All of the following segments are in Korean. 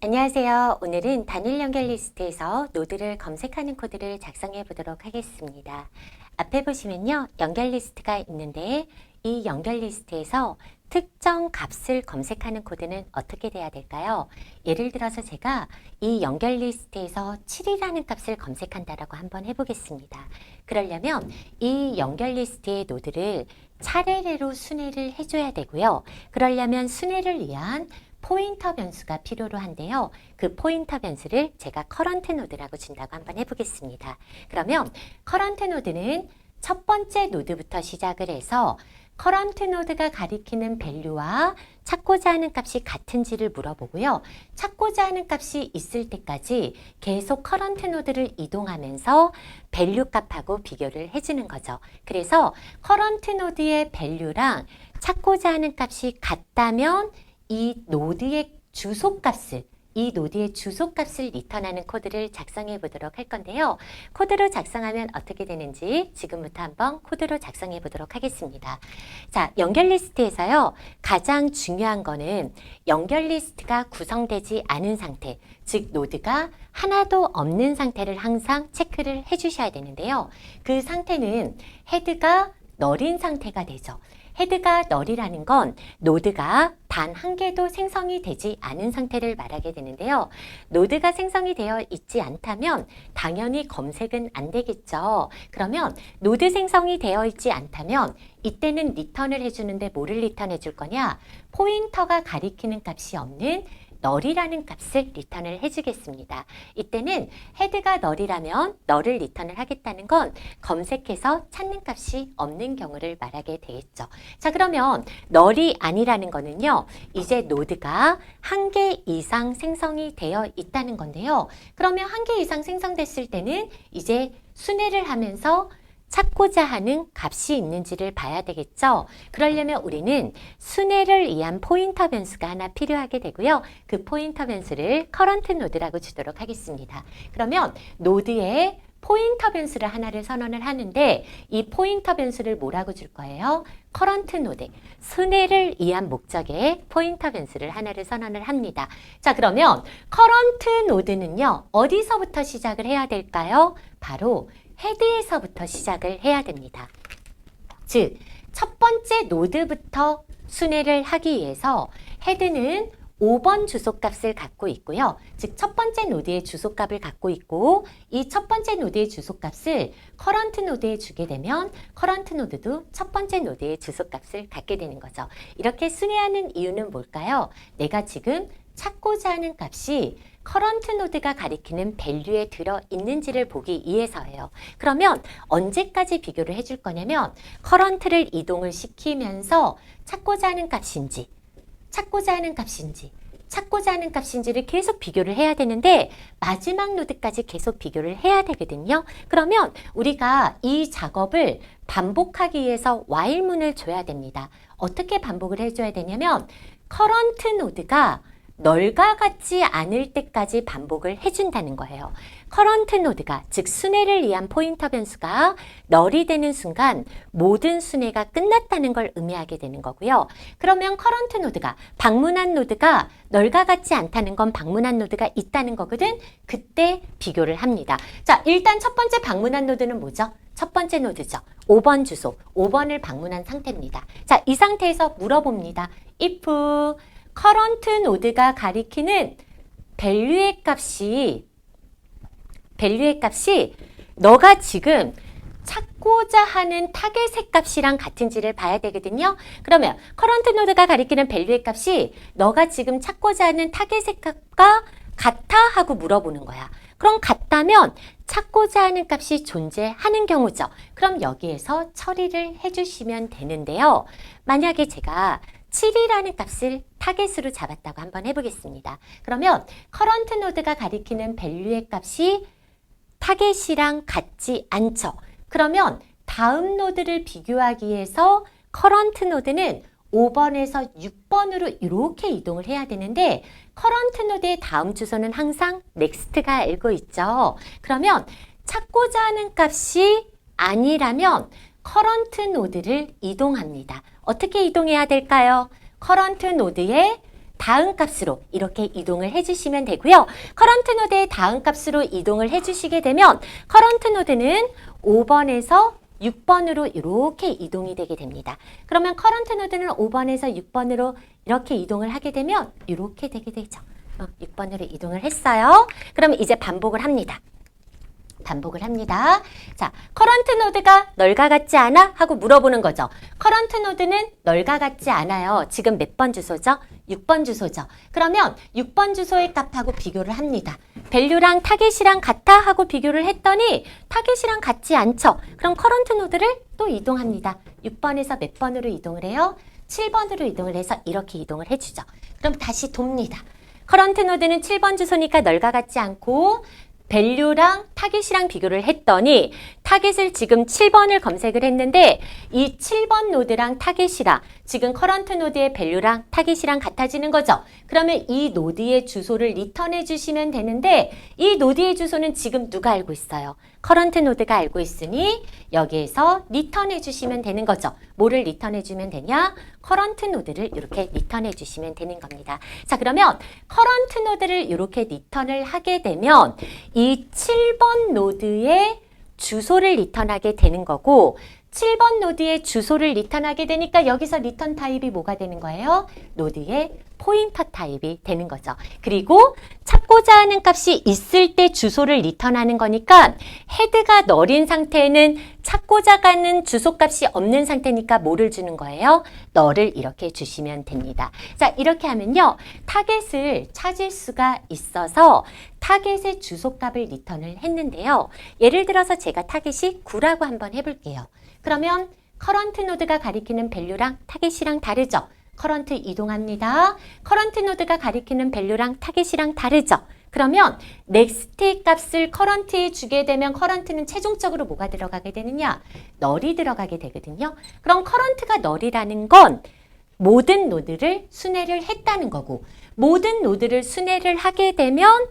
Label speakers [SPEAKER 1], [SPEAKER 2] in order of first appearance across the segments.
[SPEAKER 1] 안녕하세요. 오늘은 단일 연결 리스트에서 노드를 검색하는 코드를 작성해 보도록 하겠습니다. 앞에 보시면요. 연결 리스트가 있는데 이 연결 리스트에서 특정 값을 검색하는 코드는 어떻게 돼야 될까요? 예를 들어서 제가 이 연결 리스트에서 7이라는 값을 검색한다라고 한번 해보겠습니다. 그러려면 이 연결 리스트의 노드를 차례로 순회를 해줘야 되고요. 그러려면 순회를 위한 포인터 변수가 필요로 한데요. 그 포인터 변수를 제가 커런트 노드라고 준다고 한번 해보겠습니다. 그러면 커런트 노드는 첫 번째 노드부터 시작을 해서 커런트 노드가 가리키는 밸류와 찾고자 하는 값이 같은지를 물어보고요. 찾고자 하는 값이 있을 때까지 계속 커런트 노드를 이동하면서 밸류 값하고 비교를 해주는 거죠. 그래서 커런트 노드의 밸류랑 찾고자 하는 값이 같다면 이 노드의 주소값을 리턴하는 코드를 작성해 보도록 할 건데요. 코드로 작성하면 어떻게 되는지 지금부터 한번 코드로 작성해 보도록 하겠습니다. 자, 연결 리스트에서요. 가장 중요한 거는 연결 리스트가 구성되지 않은 상태, 즉 노드가 하나도 없는 상태를 항상 체크를 해 주셔야 되는데요. 그 상태는 헤드가 널인 상태가 되죠. 헤드가 널이라는 건 노드가 단 한 개도 생성이 되지 않은 상태를 말하게 되는데요. 노드가 생성이 되어 있지 않다면 당연히 검색은 안 되겠죠. 그러면 노드 생성이 되어 있지 않다면 이때는 리턴을 해주는데 뭐를 리턴해 줄 거냐? 포인터가 가리키는 값이 없는 널이라는 값을 리턴을 해주겠습니다. 이때는 헤드가 널이라면 널을 리턴을 하겠다는 건 검색해서 찾는 값이 없는 경우를 말하게 되겠죠. 자, 그러면 널이 아니라는 거는요. 이제 노드가 한 개 이상 생성이 되어 있다는 건데요. 그러면 한 개 이상 생성됐을 때는 이제 순회를 하면서 찾고자 하는 값이 있는지를 봐야 되겠죠. 그러려면 우리는 순회를 위한 포인터 변수가 하나 필요하게 되고요. 그 포인터 변수를 커런트 노드라고 주도록 하겠습니다. 그러면 노드에 포인터 변수를 하나를 선언을 하는데 이 포인터 변수를 뭐라고 줄 거예요? 커런트 노드, 순회를 위한 목적의 포인터 변수를 하나를 선언을 합니다. 자, 그러면 커런트 노드는요. 어디서부터 시작을 해야 될까요? 바로 헤드에서부터 시작을 해야 됩니다. 즉, 첫 번째 노드부터 순회를 하기 위해서 헤드는 5번 주소값을 갖고 있고요. 즉, 첫 번째 노드의 주소값을 갖고 있고 이 첫 번째 노드의 주소값을 커런트 노드에 주게 되면 커런트 노드도 첫 번째 노드의 주소값을 갖게 되는 거죠. 이렇게 순회하는 이유는 뭘까요? 내가 지금 찾고자 하는 값이 커런트 노드가 가리키는 밸류에 들어있는지를 보기 위해서예요. 그러면 언제까지 비교를 해줄 거냐면 커런트를 이동을 시키면서 찾고자 하는 값인지 찾고자 하는 값인지를 계속 비교를 해야 되는데 마지막 노드까지 계속 비교를 해야 되거든요. 그러면 우리가 이 작업을 반복하기 위해서 while문을 줘야 됩니다. 어떻게 반복을 해줘야 되냐면 커런트 노드가 널과 같지 않을 때까지 반복을 해준다는 거예요. 커런트 노드가, 즉 순회를 위한 포인터 변수가 널이 되는 순간 모든 순회가 끝났다는 걸 의미하게 되는 거고요. 그러면 커런트 노드가, 방문한 노드가 널과 같지 않다는 건 방문한 노드가 있다는 거거든. 그때 비교를 합니다. 자, 일단 첫 번째 방문한 노드는 뭐죠? 첫 번째 노드죠. 5번 주소, 5번을 방문한 상태입니다. 자, 이 상태에서 물어봅니다. if 커런트 노드가 가리키는 밸류의 값이 너가 지금 찾고자 하는 타겟의 값이랑 같은지를 봐야 되거든요. 그러면 커런트 노드가 가리키는 밸류의 값이 너가 지금 찾고자 하는 타겟의 값과 같아? 하고 물어보는 거야. 그럼 같다면 찾고자 하는 값이 존재하는 경우죠. 그럼 여기에서 처리를 해주시면 되는데요. 만약에 제가 7이라는 값을 타겟으로 잡았다고 한번 해보겠습니다. 그러면 커런트 노드가 가리키는 밸류의 값이 타겟이랑 같지 않죠. 그러면 다음 노드를 비교하기 위해서 커런트 노드는 5번에서 6번으로 이렇게 이동을 해야 되는데 커런트 노드의 다음 주소는 항상 넥스트가 알고 있죠. 그러면 찾고자 하는 값이 아니라면 커런트 노드를 이동합니다. 어떻게 이동해야 될까요? 커런트 노드에 다음 값으로 이렇게 이동을 해주시면 되고요. 커런트 노드의 다음 값으로 이동을 해주시게 되면 커런트 노드는 5번에서 6번으로 이렇게 이동이 되게 됩니다. 그러면 커런트 노드는 5번에서 6번으로 이렇게 이동을 하게 되면 이렇게 되게 되죠. 6번으로 이동을 했어요. 그러면 이제 반복을 합니다. 자, 커런트 노드가 널과 같지 않아? 하고 물어보는 거죠. 커런트 노드는 널과 같지 않아요. 지금 몇 번 주소죠? 6번 주소죠. 그러면 6번 주소의 값하고 비교를 합니다. 밸류랑 타겟이랑 같아? 하고 비교를 했더니 타겟이랑 같지 않죠. 그럼 커런트 노드를 또 이동합니다. 6번에서 몇 번으로 이동을 해요? 7번으로 이동을 해서 이렇게 이동을 해주죠. 그럼 다시 돕니다. 커런트 노드는 7번 주소니까 널과 같지 않고 밸류랑 타겟이랑 비교를 했더니 타겟을 지금 7번을 검색을 했는데 이 7번 노드랑 타겟이랑 지금 커런트 노드의 밸류랑 타겟이랑 같아지는 거죠. 그러면 이 노드의 주소를 리턴해 주시면 되는데 이 노드의 주소는 지금 누가 알고 있어요? 커런트 노드가 알고 있으니 여기에서 리턴해 주시면 되는 거죠. 뭐를 리턴해 주면 되냐? 커런트 노드를 이렇게 리턴해 주시면 되는 겁니다. 자, 그러면 커런트 노드를 이렇게 리턴을 하게 되면 이 7번 노드의 주소를 리턴하게 되는 거고 7번 노드의 주소를 리턴하게 되니까 여기서 리턴 타입이 뭐가 되는 거예요? 노드의 포인터 타입이 되는 거죠. 그리고 찾고자 하는 값이 있을 때 주소를 리턴하는 거니까 헤드가 널인 상태에는 찾고자 하는 주소 값이 없는 상태니까 뭐를 주는 거예요? 널을 이렇게 주시면 됩니다. 자, 이렇게 하면요. 타겟을 찾을 수가 있어서 타겟의 주소 값을 리턴을 했는데요. 예를 들어서 제가 타겟이 9라고 한번 해볼게요. 그러면 커런트 노드가 가리키는 밸류랑 타겟이랑 다르죠? 커런트 이동합니다. 커런트 노드가 가리키는 밸류랑 타겟이랑 다르죠? 그러면 넥스트의 값을 커런트에 주게 되면 커런트는 최종적으로 뭐가 들어가게 되느냐? 널이 들어가게 되거든요. 그럼 커런트가 널이라는 건 모든 노드를 순회를 했다는 거고 모든 노드를 순회를 하게 되면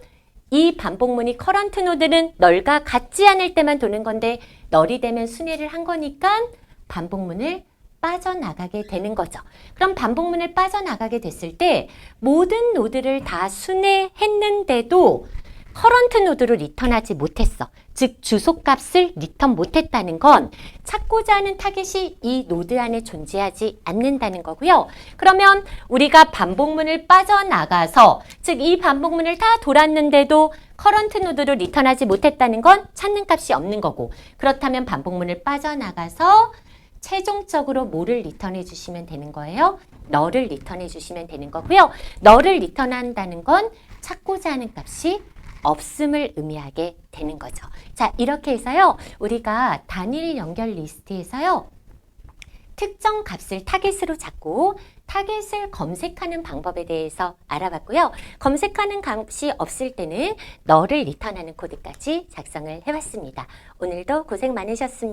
[SPEAKER 1] 이 반복문이 커런트 노드는 널과 같지 않을 때만 도는 건데 널이 되면 순회를 한 거니까 반복문을 빠져나가게 되는 거죠. 그럼 반복문을 빠져나가게 됐을 때 모든 노드를 다 순회했는데도 커런트 노드로 리턴하지 못했어. 즉 주소값을 리턴 못했다는 건 찾고자 하는 타겟이 이 노드 안에 존재하지 않는다는 거고요. 그러면 우리가 반복문을 빠져나가서 즉 이 반복문을 다 돌았는데도 커런트 노드로 리턴하지 못했다는 건 찾는 값이 없는 거고 그렇다면 반복문을 빠져나가서 최종적으로 뭐를 리턴해 주시면 되는 거예요? 널을 리턴해 주시면 되는 거고요. 널을 리턴한다는 건 찾고자 하는 값이 없음을 의미하게 되는 거죠. 자, 이렇게 해서요. 우리가 단일 연결 리스트에서요. 특정 값을 타겟으로 잡고 타겟을 검색하는 방법에 대해서 알아봤고요. 검색하는 값이 없을 때는 널을 리턴하는 코드까지 작성을 해봤습니다. 오늘도 고생 많으셨습니다.